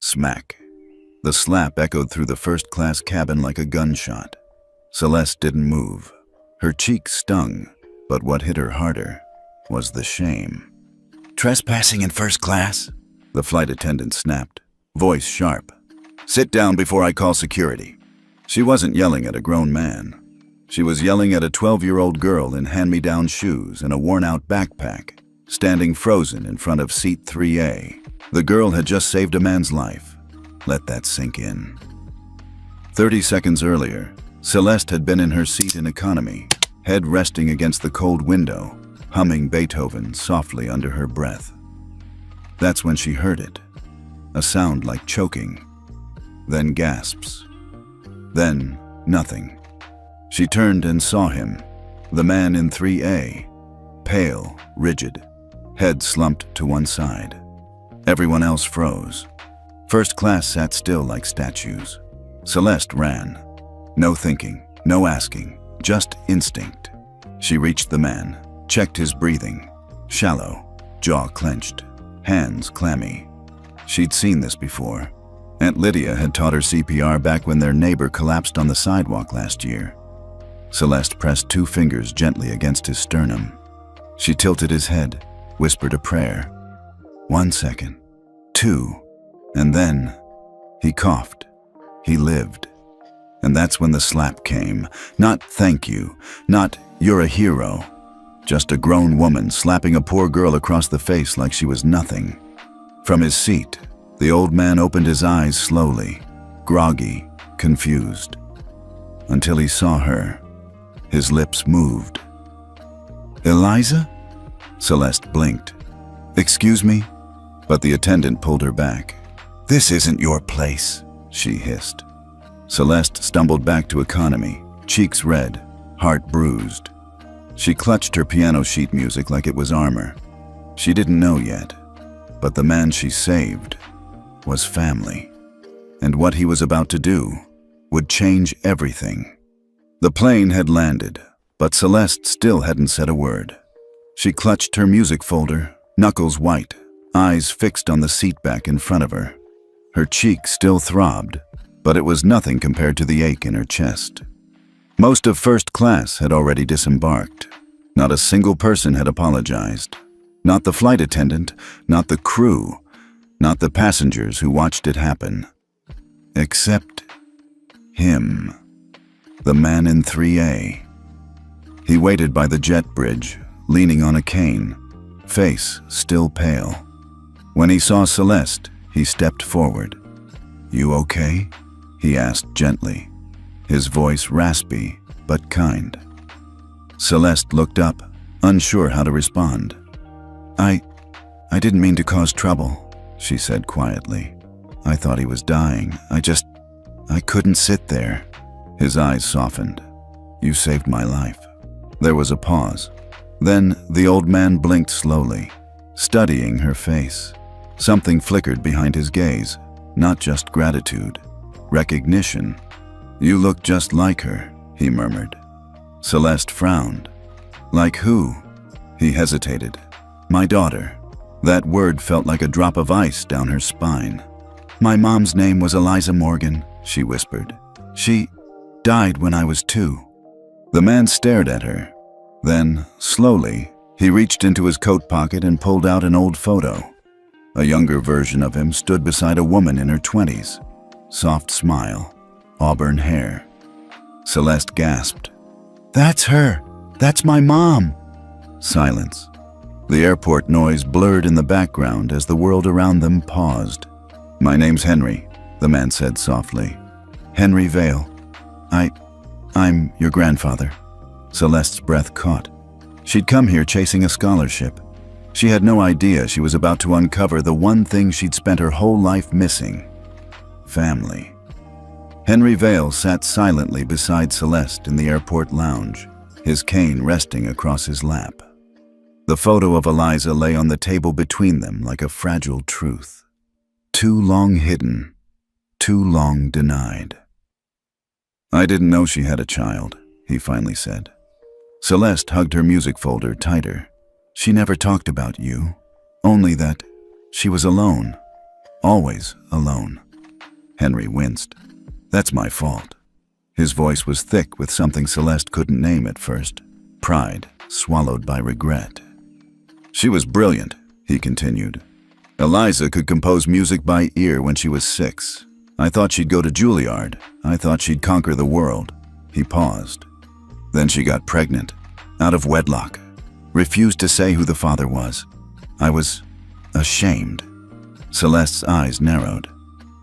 Smack. The slap echoed through the first-class cabin like a gunshot. Celeste didn't move. Her cheek stung, but what hit her harder was the shame. "Trespassing in first class?" The flight attendant snapped, voice sharp. "Sit down before I call security." She wasn't yelling at a grown man. She was yelling at a 12-year-old girl in hand-me-down shoes and a worn-out backpack, standing frozen in front of seat 3A. The girl had just saved a man's life. Let that sink in. 30 seconds earlier, Celeste had been in her seat in economy, head resting against the cold window, humming Beethoven softly under her breath. That's when she heard it. A sound like choking. Then gasps. Then nothing. She turned and saw him, the man in 3A, pale, rigid, head slumped to one side. Everyone else froze. First class sat still like statues. Celeste ran. No thinking, no asking, just instinct. She reached the man, checked his breathing. Shallow, jaw clenched, hands clammy. She'd seen this before. Aunt Lydia had taught her CPR back when their neighbor collapsed on the sidewalk last year. Celeste pressed 2 fingers gently against his sternum. She tilted his head, whispered a prayer. 1 second, 2, and then he coughed. He lived. And that's when the slap came. Not thank you, not you're a hero. Just a grown woman slapping a poor girl across the face like she was nothing. From his seat, the old man opened his eyes slowly, groggy, confused. Until he saw her. His lips moved. "Eliza?" Celeste blinked. "Excuse me?" But the attendant pulled her back. "This isn't your place," she hissed. Celeste stumbled back to economy, cheeks red, heart bruised. She clutched her piano sheet music like it was armor. She didn't know yet, but the man she saved was family. And what he was about to do would change everything. The plane had landed, but Celeste still hadn't said a word. She clutched her music folder, knuckles white, eyes fixed on the seat back in front of her. Her cheek still throbbed, but it was nothing compared to the ache in her chest. Most of first class had already disembarked. Not a single person had apologized. Not the flight attendant, not the crew, not the passengers who watched it happen. Except him, the man in 3A. He waited by the jet bridge, leaning on a cane, face still pale. When he saw Celeste, he stepped forward. "You okay?" he asked gently, his voice raspy but kind. Celeste looked up, unsure how to respond. I didn't mean to cause trouble," she said quietly. "I thought he was dying. I couldn't sit there." His eyes softened. "You saved my life." There was a pause. Then the old man blinked slowly, studying her face. Something flickered behind his gaze, not just gratitude, recognition. "You look just like her," he murmured. Celeste frowned. "Like who?" He hesitated. "My daughter." That word felt like a drop of ice down her spine. "My mom's name was Eliza Morgan," she whispered. "She died when I was 2. The man stared at her. Then, slowly, he reached into his coat pocket and pulled out an old photo. A younger version of him stood beside a woman in her 20s. Soft smile, auburn hair. Celeste gasped. "That's her! That's my mom!" Silence. The airport noise blurred in the background as the world around them paused. "My name's Henry," the man said softly. "Henry Vale. I'm your grandfather." Celeste's breath caught. She'd come here chasing a scholarship. She had no idea she was about to uncover the one thing she'd spent her whole life missing. Family. Henry Vale sat silently beside Celeste in the airport lounge, his cane resting across his lap. The photo of Eliza lay on the table between them like a fragile truth. Too long hidden, too long denied. "I didn't know she had a child," he finally said. Celeste hugged her music folder tighter. "She never talked about you, only that she was alone. always alone. Henry winced. That's my fault. His voice was thick with something Celeste couldn't name at first. Pride, swallowed by regret. She was brilliant, he continued. Eliza could compose music by ear when she was 6. I thought she'd go to Juilliard. I thought she'd conquer the world. He paused. Then she got pregnant, out of wedlock. Refused to say who the father was. I was ashamed. Celeste's eyes narrowed.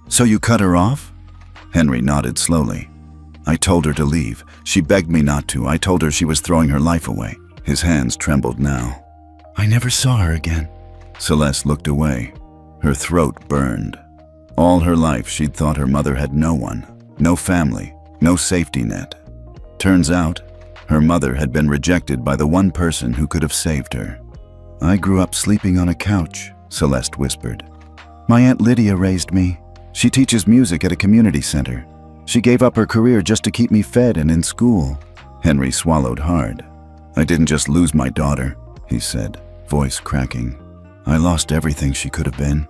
So you cut her off? Henry nodded slowly. I told her to leave. She begged me not to. I told her she was throwing her life away. His hands trembled now. I never saw her again. Celeste looked away. Her throat burned. All her life she'd thought her mother had no one, no family, no safety net. Turns out, her mother had been rejected by the one person who could have saved her. I grew up sleeping on a couch, Celeste whispered. My Aunt Lydia raised me. She teaches music at a community center. She gave up her career just to keep me fed and in school. Henry swallowed hard. I didn't just lose my daughter, he said, voice cracking. I lost everything she could have been,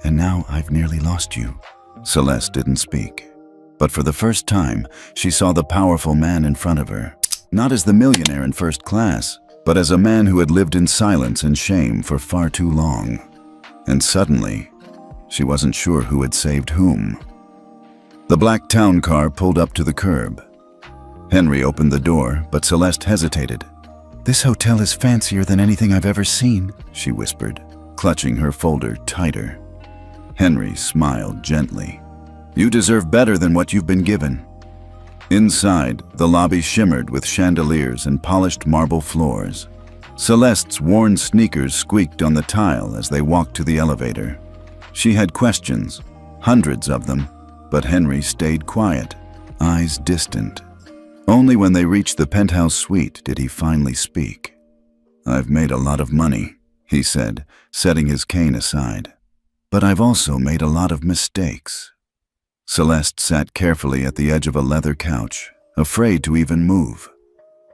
and now I've nearly lost you. Celeste didn't speak. But for the first time, she saw the powerful man in front of her. Not as the millionaire in first class, but as a man who had lived in silence and shame for far too long. And suddenly, she wasn't sure who had saved whom. The black town car pulled up to the curb. Henry opened the door, but Celeste hesitated. This hotel is fancier than anything I've ever seen, she whispered, clutching her folder tighter. Henry smiled gently. You deserve better than what you've been given. Inside, the lobby shimmered with chandeliers and polished marble floors. Celeste's worn sneakers squeaked on the tile as they walked to the elevator. She had questions, hundreds of them, but Henry stayed quiet, eyes distant. Only when they reached the penthouse suite did he finally speak. I've made a lot of money, he said, setting his cane aside. But I've also made a lot of mistakes. Celeste sat carefully at the edge of a leather couch, afraid to even move.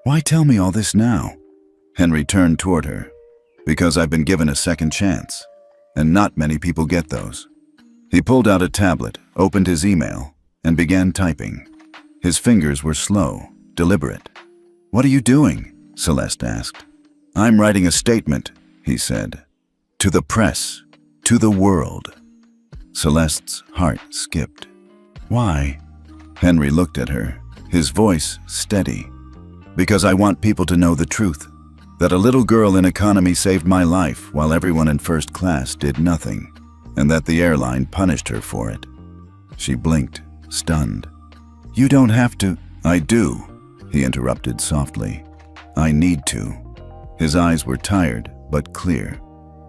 Why tell me all this now? Henry turned toward her. Because I've been given a second chance, and not many people get those. He pulled out a tablet, opened his email, and began typing. His fingers were slow, deliberate. What are you doing? Celeste asked. I'm writing a statement, he said. To the press, to the world. Celeste's heart skipped. Why? Henry looked at her, his voice steady. Because I want people to know the truth. That a little girl in economy saved my life while everyone in first class did nothing, and that the airline punished her for it. She blinked, stunned. You don't have to. I do, he interrupted softly. I need to. His eyes were tired, but clear.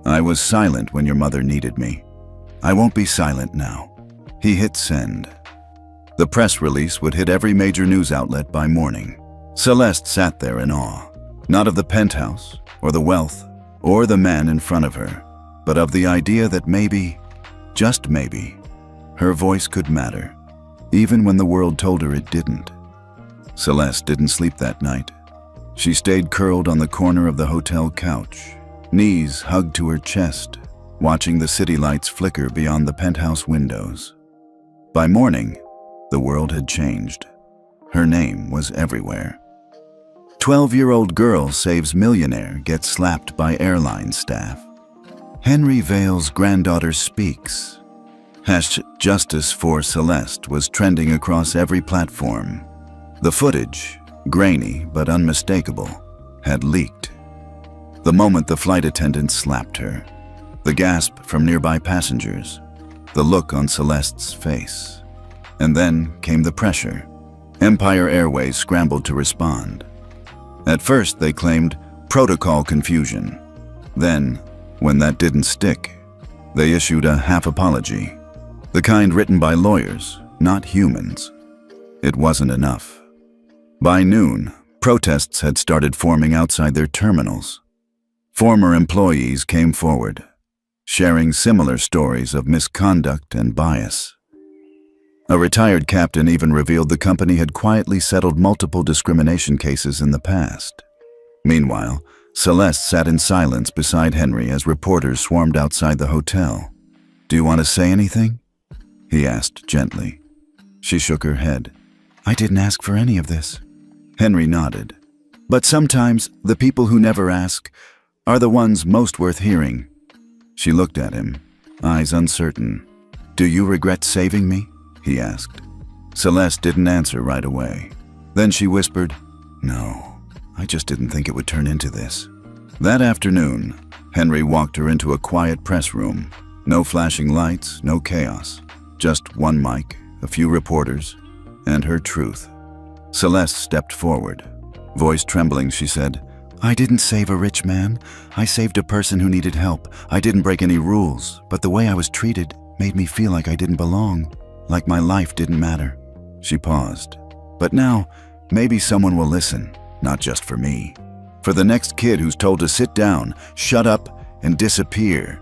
I was silent when your mother needed me. I won't be silent now. He hit send. The press release would hit every major news outlet by morning. Celeste sat there in awe, not of the penthouse, or the wealth, or the man in front of her, but of the idea that maybe, just maybe, her voice could matter, even when the world told her it didn't. Celeste didn't sleep that night. She stayed curled on the corner of the hotel couch, knees hugged to her chest, watching the city lights flicker beyond the penthouse windows. By morning, the world had changed. Her name was everywhere. 12-year-old girl saves millionaire gets slapped by airline staff. Henry Vale's granddaughter speaks. #Justice for Celeste was trending across every platform. The footage, grainy but unmistakable, had leaked. The moment the flight attendant slapped her, the gasp from nearby passengers, the look on Celeste's face. And then came the pressure. Empire Airways scrambled to respond. At first, they claimed protocol confusion. Then, when that didn't stick, they issued a half apology, the kind written by lawyers, not humans. It wasn't enough. By noon, protests had started forming outside their terminals. Former employees came forward, sharing similar stories of misconduct and bias. A retired captain even revealed the company had quietly settled multiple discrimination cases in the past. Meanwhile, Celeste sat in silence beside Henry as reporters swarmed outside the hotel. Do you want to say anything? He asked gently. She shook her head. I didn't ask for any of this. Henry nodded. But sometimes the people who never ask are the ones most worth hearing. She looked at him, eyes uncertain. Do you regret saving me? He asked. Celeste didn't answer right away. Then she whispered, No, I just didn't think it would turn into this. That afternoon, Henry walked her into a quiet press room. No flashing lights, no chaos. Just one mic, a few reporters, and her truth. Celeste stepped forward. Voice trembling, she said, I didn't save a rich man. I saved a person who needed help. I didn't break any rules, but the way I was treated made me feel like I didn't belong, like my life didn't matter. She paused. But now, maybe someone will listen, not just for me. For the next kid who's told to sit down, shut up, and disappear.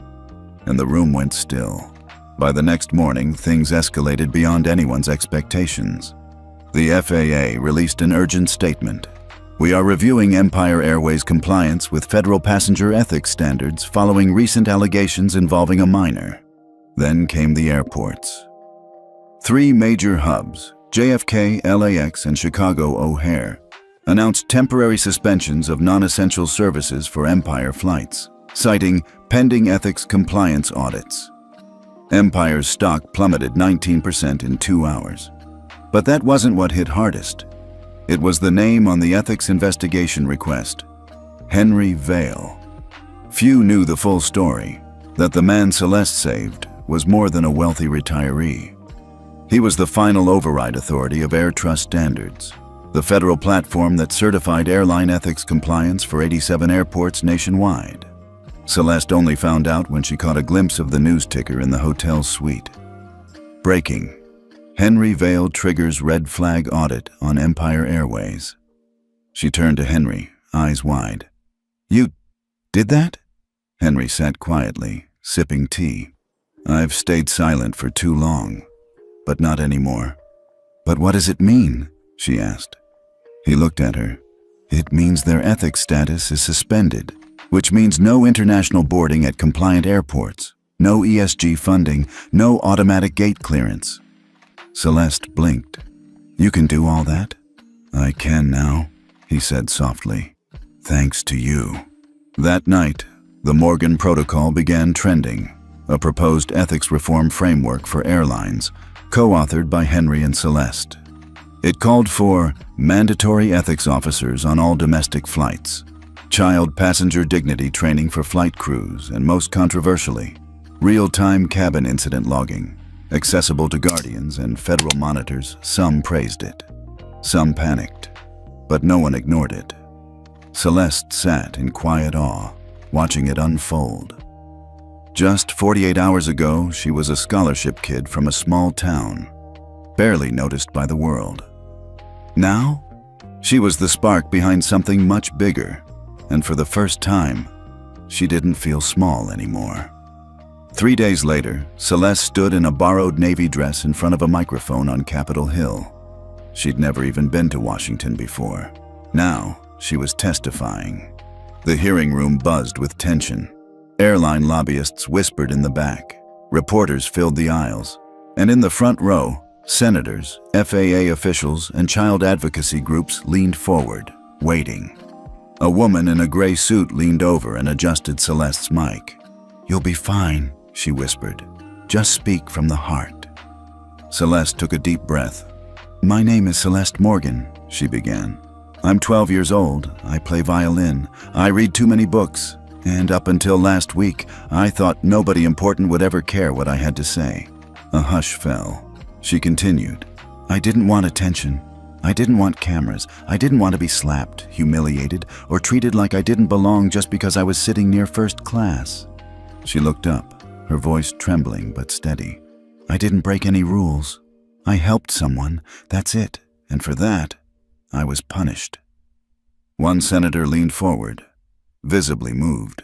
And the room went still. By the next morning, things escalated beyond anyone's expectations. The FAA released an urgent statement. We are reviewing Empire Airways' compliance with federal passenger ethics standards following recent allegations involving a minor. Then came the airports. 3 major hubs, JFK, LAX, and Chicago O'Hare, announced temporary suspensions of non-essential services for Empire flights, citing pending ethics compliance audits. Empire's stock plummeted 19% in 2 hours. But that wasn't what hit hardest. It was the name on the ethics investigation request, Henry Vale. Few knew the full story, that the man Celeste saved was more than a wealthy retiree. He was the final override authority of Air Trust Standards, the federal platform that certified airline ethics compliance for 87 airports nationwide. Celeste only found out when she caught a glimpse of the news ticker in the hotel suite. Breaking. Henry Vale triggers red flag audit on Empire Airways. She turned to Henry, eyes wide. You did that? Henry sat quietly, sipping tea. I've stayed silent for too long, but not anymore. But what does it mean? She asked. He looked at her. It means their ethics status is suspended, which means no international boarding at compliant airports, no ESG funding, no automatic gate clearance. Celeste blinked. You can do all that? I can now, he said softly. Thanks to you. That night, the Morgan Protocol began trending, a proposed ethics reform framework for airlines, co-authored by Henry and Celeste. It called for mandatory ethics officers on all domestic flights, child passenger dignity training for flight crews, and most controversially, real-time cabin incident logging, accessible to guardians and federal monitors. Some praised it. Some panicked. But no one ignored it. Celeste sat in quiet awe, watching it unfold. Just 48 hours ago, she was a scholarship kid from a small town, barely noticed by the world. Now, she was the spark behind something much bigger, and for the first time, she didn't feel small anymore. 3 days later, Celeste stood in a borrowed Navy dress in front of a microphone on Capitol Hill. She'd never even been to Washington before. Now, she was testifying. The hearing room buzzed with tension. Airline lobbyists whispered in the back. Reporters filled the aisles. And in the front row, senators, FAA officials, and child advocacy groups leaned forward, waiting. A woman in a gray suit leaned over and adjusted Celeste's mic. You'll be fine, she whispered. Just speak from the heart. Celeste took a deep breath. My name is Celeste Morgan, she began. I'm 12 years old. I play violin. I read too many books. And up until last week, I thought nobody important would ever care what I had to say. A hush fell. She continued. I didn't want attention. I didn't want cameras. I didn't want to be slapped, humiliated, or treated like I didn't belong just because I was sitting near first class. She looked up, her voice trembling but steady. I didn't break any rules. I helped someone, that's it, and for that, I was punished. One senator leaned forward, visibly moved.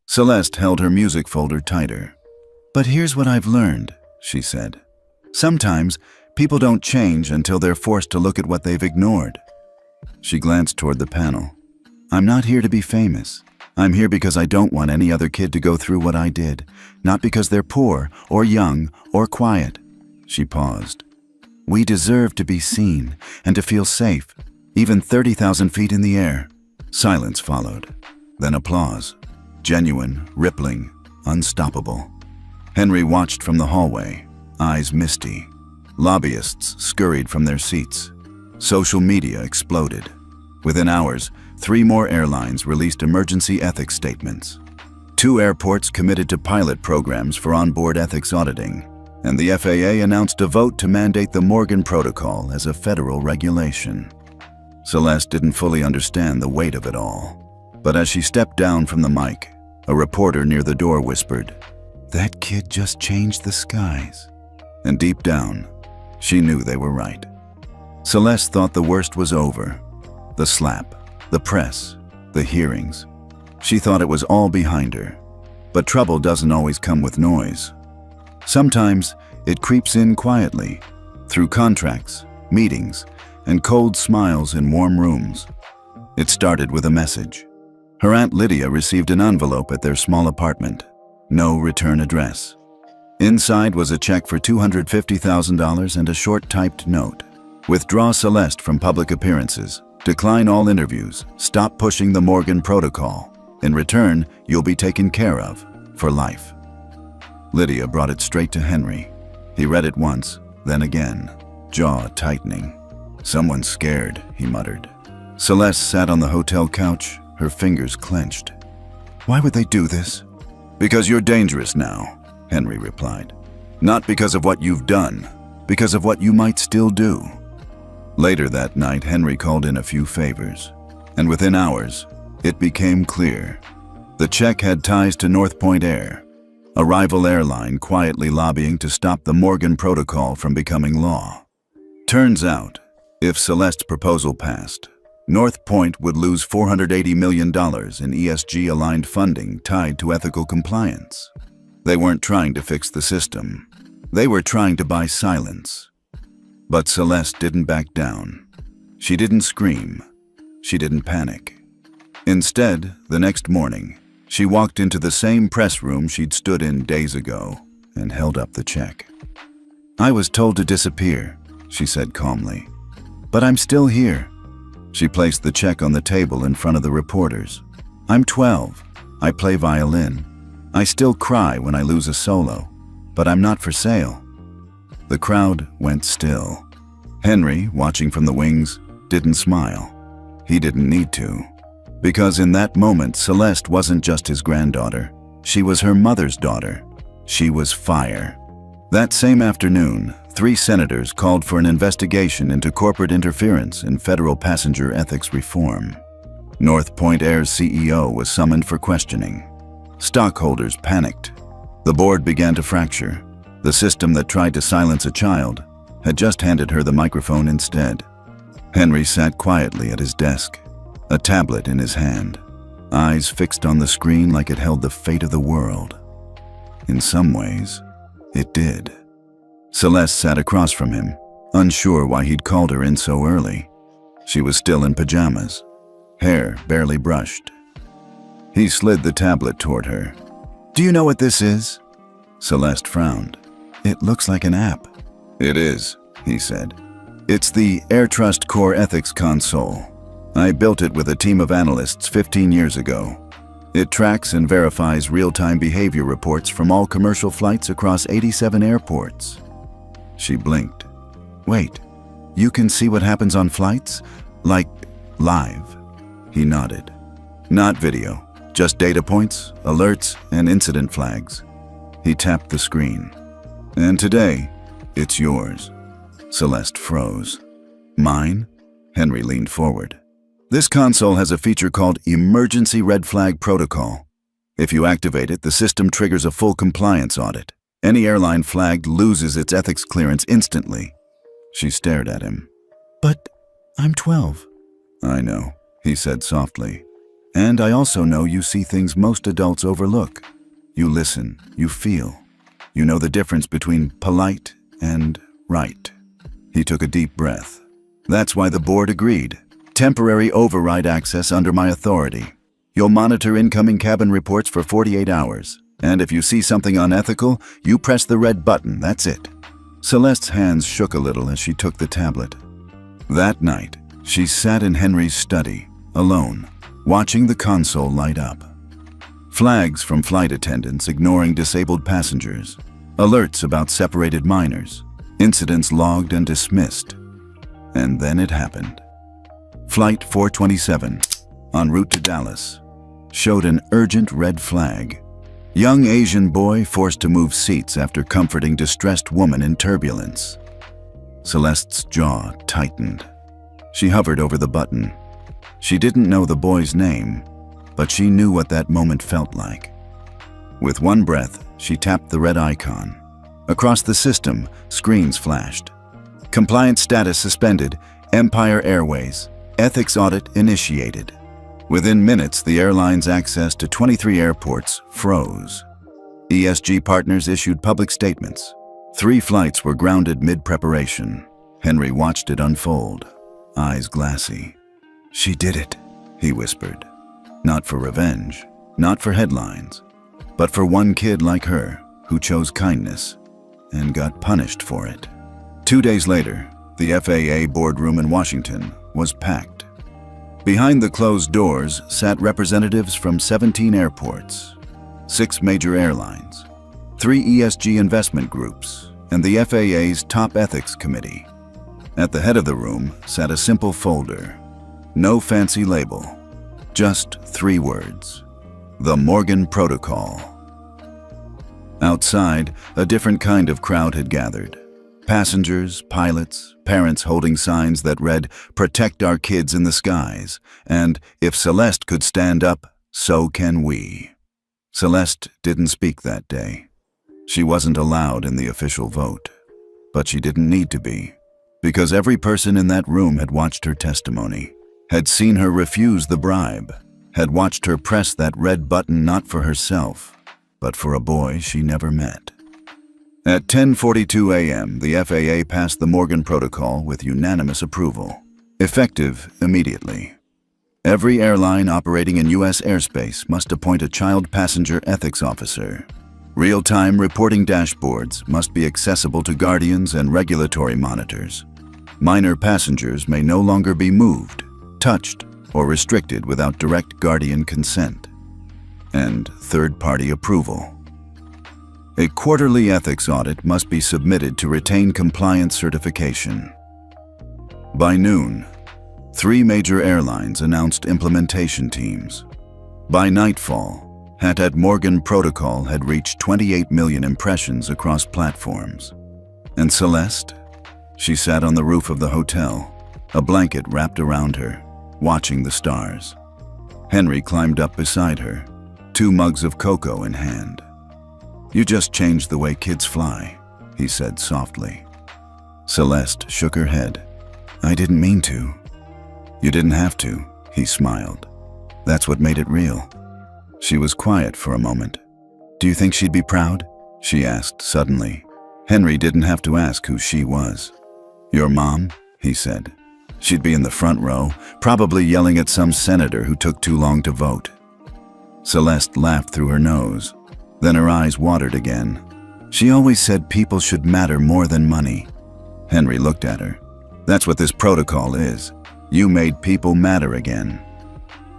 Celeste held her music folder tighter. But here's what I've learned, she said. Sometimes, people don't change until they're forced to look at what they've ignored. She glanced toward the panel. I'm not here to be famous. I'm here because I don't want any other kid to go through what I did, not because they're poor or young or quiet." She paused. "We deserve to be seen and to feel safe, even 30,000 feet in the air." Silence followed, then applause. Genuine, rippling, unstoppable. Henry watched from the hallway, eyes misty. Lobbyists scurried from their seats. Social media exploded. Within hours, 3 more airlines released emergency ethics statements. 2 airports committed to pilot programs for onboard ethics auditing, and the FAA announced a vote to mandate the Morgan Protocol as a federal regulation. Celeste didn't fully understand the weight of it all. But as she stepped down from the mic, a reporter near the door whispered, "That kid just changed the skies." And deep down, she knew they were right. Celeste thought the worst was over. The slap, the press, the hearings. She thought it was all behind her. But trouble doesn't always come with noise. Sometimes it creeps in quietly, through contracts, meetings, and cold smiles in warm rooms. It started with a message. Her Aunt Lydia received an envelope at their small apartment. No return address. Inside was a check for $250,000 and a short typed note. "Withdraw Celeste from public appearances. Decline all interviews. Stop pushing the Morgan Protocol. In return, you'll be taken care of, for life." Lydia brought it straight to Henry. He read it once, then again, jaw tightening. "Someone's scared," he muttered. Celeste sat on the hotel couch, her fingers clenched. "Why would they do this?" "Because you're dangerous now," Henry replied. "Not because of what you've done, because of what you might still do." Later that night, Henry called in a few favors, and within hours, it became clear. The check had ties to North Point Air, a rival airline quietly lobbying to stop the Morgan Protocol from becoming law. Turns out, if Celeste's proposal passed, North Point would lose $480 million in ESG-aligned funding tied to ethical compliance. They weren't trying to fix the system. They were trying to buy silence. But Celeste didn't back down. She didn't scream. She didn't panic. Instead, the next morning, she walked into the same press room she'd stood in days ago and held up the check. "I was told to disappear," she said calmly. "But I'm still here." She placed the check on the table in front of the reporters. "I'm 12. I play violin. I still cry when I lose a solo, but I'm not for sale." The crowd went still. Henry, watching from the wings, didn't smile. He didn't need to. Because in that moment, Celeste wasn't just his granddaughter. She was her mother's daughter. She was fire. That same afternoon, 3 senators called for an investigation into corporate interference in federal passenger ethics reform. North Point Air's CEO was summoned for questioning. Stockholders panicked. The board began to fracture. The system that tried to silence a child had just handed her the microphone instead. Henry sat quietly at his desk, a tablet in his hand, eyes fixed on the screen like it held the fate of the world. In some ways, it did. Celeste sat across from him, unsure why he'd called her in so early. She was still in pajamas, hair barely brushed. He slid the tablet toward her. "Do you know what this is?" Celeste frowned. "It looks like an app." "It is," he said. "It's the Air Trust Core Ethics Console. I built it with a team of analysts 15 years ago. It tracks and verifies real-time behavior reports from all commercial flights across 87 airports." She blinked. "Wait, you can see what happens on flights? Like, live?" He nodded. "Not video, just data points, alerts, and incident flags." He tapped the screen. "And today, it's yours." Celeste froze. "Mine?" Henry leaned forward. "This console has a feature called Emergency Red Flag Protocol. If you activate it, the system triggers a full compliance audit. Any airline flagged loses its ethics clearance instantly." She stared at him. "But I'm 12. "I know," he said softly. "And I also know you see things most adults overlook. You listen, you feel. You know the difference between polite and right." He took a deep breath. "That's why the board agreed. Temporary override access under my authority. You'll monitor incoming cabin reports for 48 hours. And if you see something unethical, you press the red button, that's it. Celeste's hands shook a little as she took the tablet. That night, she sat in Henry's study, alone, watching the console light up. Flags from flight attendants ignoring disabled passengers, alerts about separated minors, incidents logged and dismissed. And then it happened. Flight 427, en route to Dallas, showed an urgent red flag. Young Asian boy forced to move seats after comforting distressed woman in turbulence. Celeste's jaw tightened. She hovered over the button. She didn't know the boy's name, but she knew what that moment felt like. With one breath, she tapped the red icon. Across the system, screens flashed. Compliance status suspended, Empire Airways, ethics audit initiated. Within minutes, the airline's access to 23 airports froze. ESG partners issued public statements. 3 flights were grounded mid-preparation. Henry watched it unfold, eyes glassy. "She did it," he whispered. Not for revenge, not for headlines, but for one kid like her who chose kindness and got punished for it. 2 days later, the FAA boardroom in Washington was packed. Behind the closed doors sat representatives from 17 airports, 6 major airlines, 3 ESG investment groups, and the FAA's top ethics committee. At the head of the room sat a simple folder. No fancy label, just 3 words: the Morgan Protocol. Outside, a different kind of crowd had gathered. Passengers, pilots, parents holding signs that read, "Protect our kids in the skies," and "If Celeste could stand up, so can we." Celeste didn't speak that day. She wasn't allowed in the official vote. But she didn't need to be, because every person in that room had watched her testimony, had seen her refuse the bribe, had watched her press that red button not for herself, but for a boy she never met. At 10:42 a.m., the FAA passed the Morgan Protocol with unanimous approval, effective immediately. Every airline operating in U.S. airspace must appoint a child passenger ethics officer. Real-time reporting dashboards must be accessible to guardians and regulatory monitors. Minor passengers may no longer be moved, touched, or restricted without direct guardian consent. And third-party approval. A quarterly ethics audit must be submitted to retain compliance certification. By noon, 3 major airlines announced implementation teams. By nightfall, Hattat Morgan Protocol had reached 28 million impressions across platforms. And Celeste? She sat on the roof of the hotel, a blanket wrapped around her, watching the stars. Henry climbed up beside her, 2 mugs of cocoa in hand. "You just changed the way kids fly," he said softly. Celeste shook her head. "I didn't mean to." "You didn't have to," he smiled. "That's what made it real." She was quiet for a moment. "Do you think she'd be proud?" she asked suddenly. Henry didn't have to ask who she was. "Your mom?" he said. "She'd be in the front row, probably yelling at some senator who took too long to vote." Celeste laughed through her nose. Then her eyes watered again. "She always said people should matter more than money." Henry looked at her. "That's what this protocol is. You made people matter again."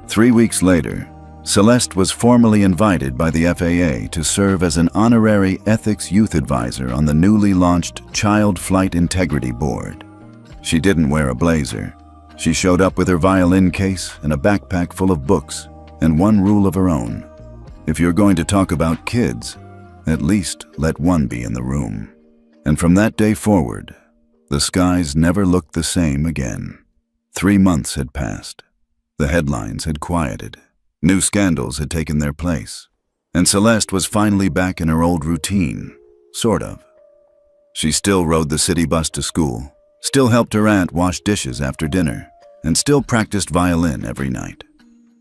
3 weeks later, Celeste was formally invited by the FAA to serve as an honorary ethics youth advisor on the newly launched Child Flight Integrity Board. She didn't wear a blazer. She showed up with her violin case and a backpack full of books, and one rule of her own. If you're going to talk about kids, at least let one be in the room. And from that day forward, the skies never looked the same again. 3 months had passed. The headlines had quieted. New scandals had taken their place. And Celeste was finally back in her old routine, sort of. She still rode the city bus to school, still helped her aunt wash dishes after dinner, and still practiced violin every night.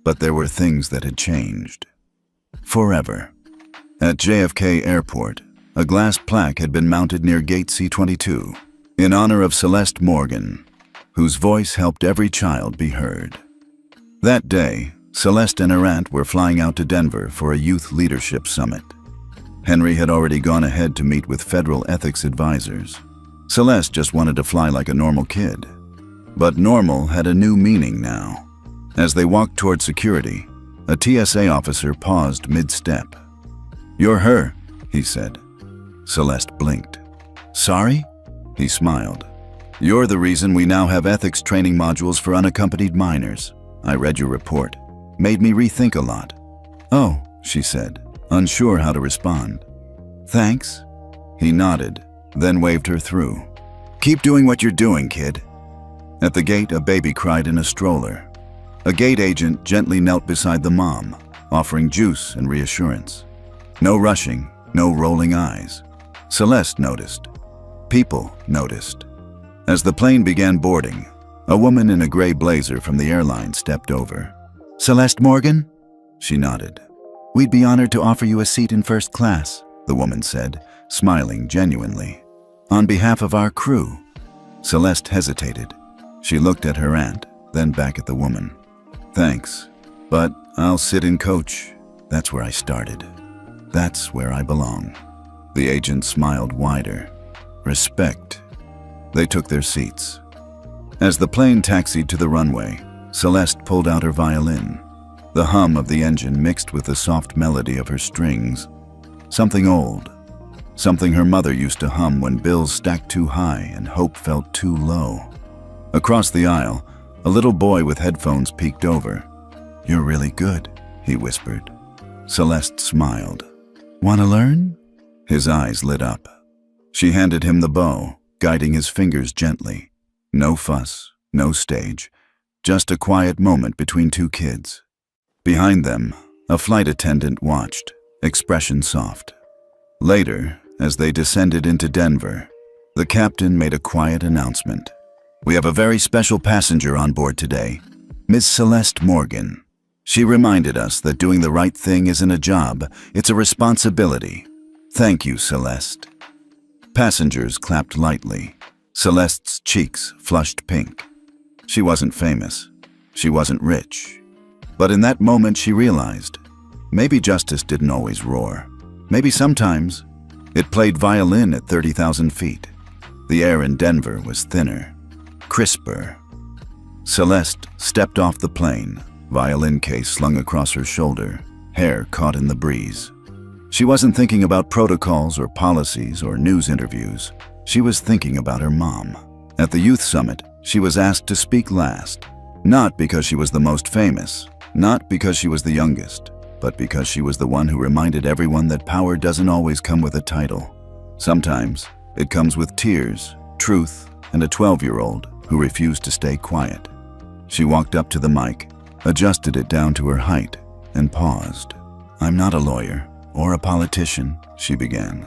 But there were things that had changed. Forever. At JFK Airport, a glass plaque had been mounted near Gate C-22 in honor of Celeste Morgan, whose voice helped every child be heard. That day, Celeste and her aunt were flying out to Denver for a youth leadership summit. Henry had already gone ahead to meet with federal ethics advisors. Celeste just wanted to fly like a normal kid. But normal had a new meaning now. As they walked toward security, a TSA officer paused mid-step. "You're her," he said. Celeste blinked. "Sorry?" He smiled. "You're the reason we now have ethics training modules for unaccompanied minors. I read your report. Made me rethink a lot." "Oh," she said, unsure how to respond. "Thanks." He nodded, then waved her through. "Keep doing what you're doing, kid." At the gate, a baby cried in a stroller. A gate agent gently knelt beside the mom, offering juice and reassurance. No rushing, no rolling eyes. Celeste noticed. People noticed. As the plane began boarding, a woman in a gray blazer from the airline stepped over. "Celeste Morgan?" She nodded. "We'd be honored to offer you a seat in first class," the woman said, smiling genuinely. "On behalf of our crew." Celeste hesitated. She looked at her aunt, then back at the woman. "Thanks, but I'll sit in coach. That's where I started. That's where I belong." The agent smiled wider. "Respect." They took their seats. As the plane taxied to the runway, Celeste pulled out her violin. The hum of the engine mixed with the soft melody of her strings. Something old. Something her mother used to hum when bills stacked too high and hope felt too low. Across the aisle, a little boy with headphones peeked over. "You're really good," he whispered. Celeste smiled. "Want to learn?" His eyes lit up. She handed him the bow, guiding his fingers gently. No fuss, no stage, just a quiet moment between two kids. Behind them, a flight attendant watched, expression soft. Later, as they descended into Denver, the captain made a quiet announcement. "We have a very special passenger on board today, Miss Celeste Morgan. She reminded us that doing the right thing isn't a job, it's a responsibility. Thank you, Celeste." Passengers clapped lightly. Celeste's cheeks flushed pink. She wasn't famous. She wasn't rich. But in that moment she realized, maybe justice didn't always roar. Maybe sometimes it played violin at 30,000 feet. The air in Denver was thinner, crisper. Celeste stepped off the plane, violin case slung across her shoulder, hair caught in the breeze. She wasn't thinking about protocols or policies or news interviews. She was thinking about her mom. At the youth summit, she was asked to speak last. Not because she was the most famous, not because she was the youngest, but because she was the one who reminded everyone that power doesn't always come with a title. Sometimes it comes with tears, truth, and a 12-year-old who refused to stay quiet. She walked up to the mic, adjusted it down to her height, and paused. "I'm not a lawyer or a politician," she began.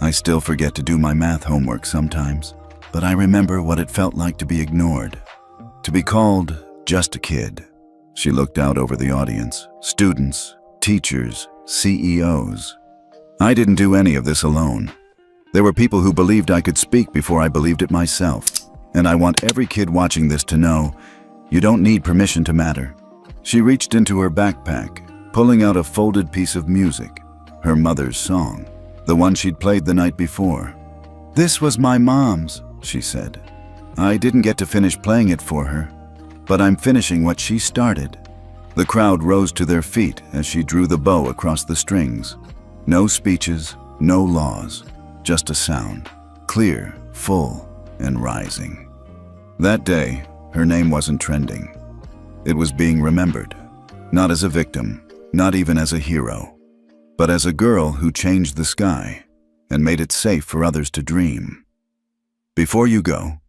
"I still forget to do my math homework sometimes, but I remember what it felt like to be ignored, to be called just a kid." She looked out over the audience, students, teachers, CEOs. "I didn't do any of this alone. There were people who believed I could speak before I believed it myself. And I want every kid watching this to know, you don't need permission to matter." She reached into her backpack, pulling out a folded piece of music, her mother's song, the one she'd played the night before. "This was my mom's," she said. "I didn't get to finish playing it for her, but I'm finishing what she started." The crowd rose to their feet as she drew the bow across the strings. No speeches, no laws, just a sound, clear, full, and rising. That day, her name wasn't trending. It was being remembered, not as a victim, not even as a hero, but as a girl who changed the sky and made it safe for others to dream. Before you go,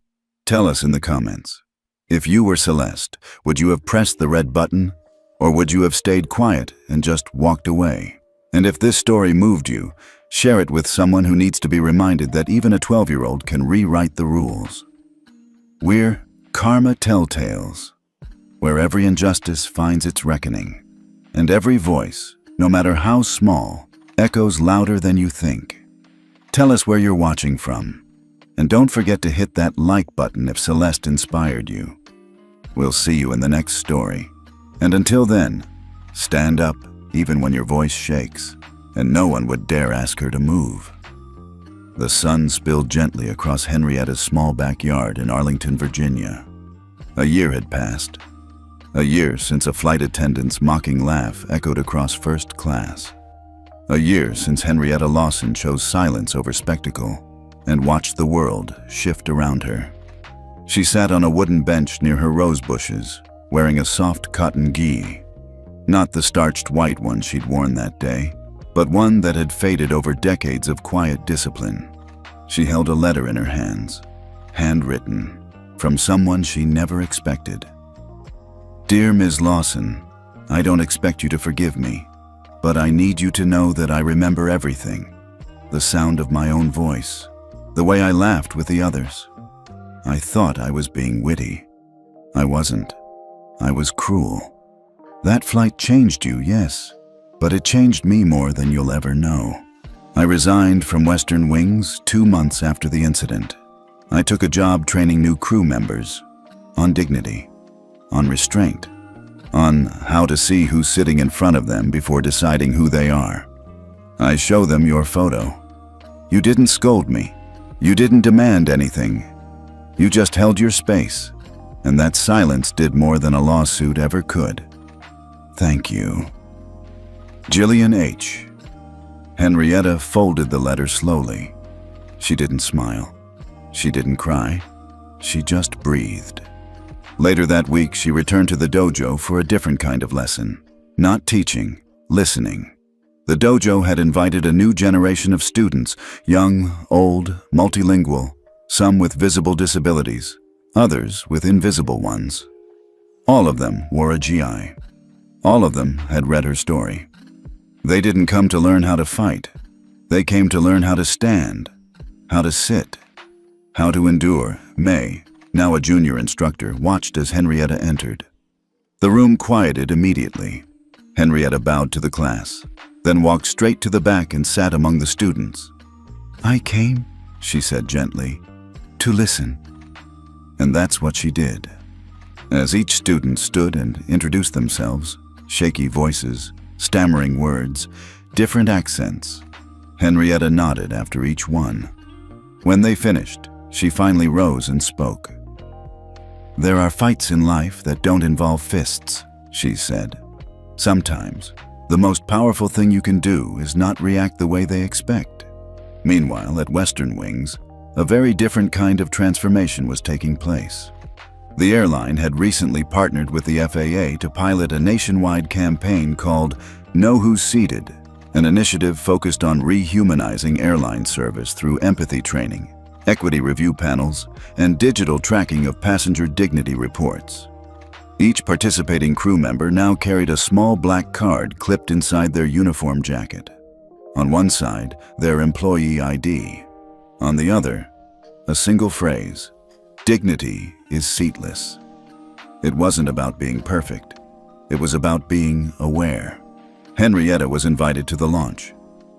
tell us in the comments, if you were Celeste, would you have pressed the red button, or would you have stayed quiet and just walked away? And if this story moved you, share it with someone who needs to be reminded that even a 12-year-old can rewrite the rules. We're Karma Telltales, where every injustice finds its reckoning, and every voice, no matter how small, echoes louder than you think. Tell us where you're watching from, and don't forget to hit that like button if Celeste inspired you. We'll see you in the next story, and until then, Stand up, even when your voice shakes, and no one would dare ask her to move. The sun spilled gently across Henrietta's small backyard in Arlington, Virginia. A year had passed. A year since a flight attendant's mocking laugh echoed across first class. A year since Henrietta Lawson chose silence over spectacle and watched the world shift around her. She sat on a wooden bench near her rose bushes, wearing a soft cotton gi. Not the starched white one she'd worn that day, but one that had faded over decades of quiet discipline. She held a letter in her hands, handwritten, from someone she never expected. Dear Ms. Lawson, I don't expect you to forgive me, but I need you to know that I remember everything. The sound of my own voice, the way I laughed with the others. I thought I was being witty. I wasn't. I was cruel. That flight changed you, yes, but it changed me more than you'll ever know. I resigned from Western Wings 2 months after the incident. I took a job training new crew members on dignity, on restraint, on how to see who's sitting in front of them before deciding who they are. I show them your photo. You didn't scold me. You didn't demand anything. You just held your space, and that silence did more than a lawsuit ever could. Thank you. Jillian H. Henrietta folded the letter slowly. She didn't smile. She didn't cry. She just breathed. Later that week, she returned to the dojo for a different kind of lesson. Not teaching, listening. The dojo had invited a new generation of students, young, old, multilingual, some with visible disabilities, others with invisible ones. All of them wore a GI. All of them had read her story. They didn't come to learn how to fight. They came to learn how to stand, how to sit, how to endure. May, now a junior instructor, watched as Henrietta entered. The room quieted immediately. Henrietta bowed to the class, then walked straight to the back and sat among the students. I came, she said gently, to listen. And that's what she did. As each student stood and introduced themselves, shaky voices, stammering words, different accents, Henrietta nodded after each one. When they finished, she finally rose and spoke. There are fights in life that don't involve fists, she said. Sometimes, the most powerful thing you can do is not react the way they expect. Meanwhile, at Western Wings, a very different kind of transformation was taking place. The airline had recently partnered with the FAA to pilot a nationwide campaign called Know Who's Seated, an initiative focused on rehumanizing airline service through empathy training, equity review panels, and digital tracking of passenger dignity reports. Each participating crew member now carried a small black card clipped inside their uniform jacket. On one side, their employee ID. On the other, a single phrase, dignity is seatless. It wasn't about being perfect. It was about being aware. Henrietta was invited to the launch.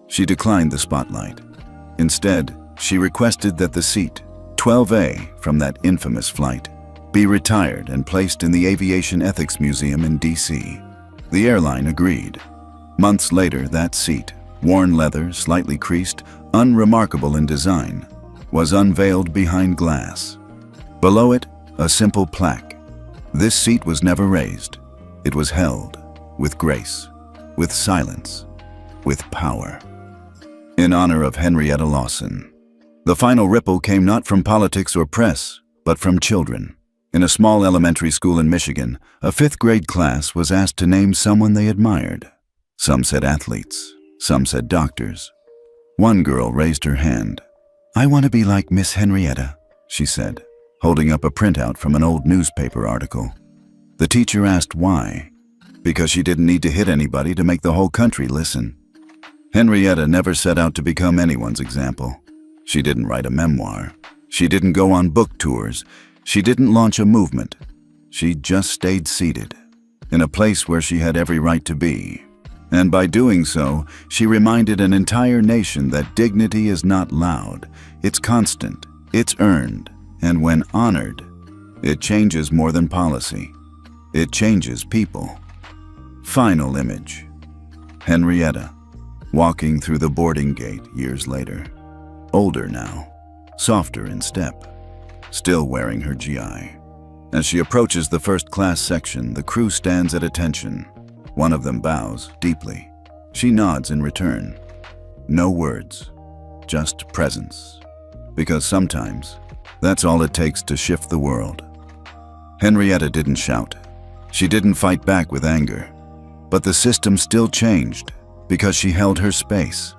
She declined the spotlight. Instead, she requested that the seat, 12A from that infamous flight, be retired and placed in the Aviation Ethics Museum in D.C. The airline agreed. Months later, that seat, worn leather, slightly creased, unremarkable in design, was unveiled behind glass. Below it, a simple plaque. This seat was never raised. It was held with grace, with silence, with power. In honor of Henrietta Lawson. The final ripple came not from politics or press, but from children. In a small elementary school in Michigan, a 5th grade class was asked to name someone they admired. Some said athletes, some said doctors. One girl raised her hand. I want to be like Miss Henrietta, she said, holding up a printout from an old newspaper article. The teacher asked why. Because she didn't need to hit anybody to make the whole country listen. Henrietta never set out to become anyone's example. She didn't write a memoir. She didn't go on book tours. She didn't launch a movement. She just stayed seated, in a place where she had every right to be. And by doing so, she reminded an entire nation that dignity is not loud. It's constant. It's earned. And when honored, it changes more than policy. It changes people. Final image. Henrietta, walking through the boarding gate years later. Older now, softer in step, still wearing her GI. As she approaches the first-class section, the crew stands at attention. One of them bows deeply. She nods in return. No words, just presence. Because sometimes, that's all it takes to shift the world. Henrietta didn't shout. She didn't fight back with anger. But the system still changed because she held her space.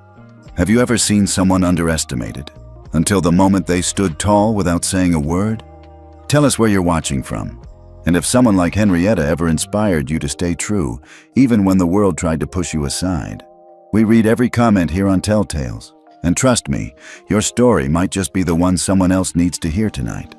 Have you ever seen someone underestimated until the moment they stood tall without saying a word? Tell us where you're watching from, and if someone like Henrietta ever inspired you to stay true, even when the world tried to push you aside. We read every comment here on Telltales, and trust me, your story might just be the one someone else needs to hear tonight.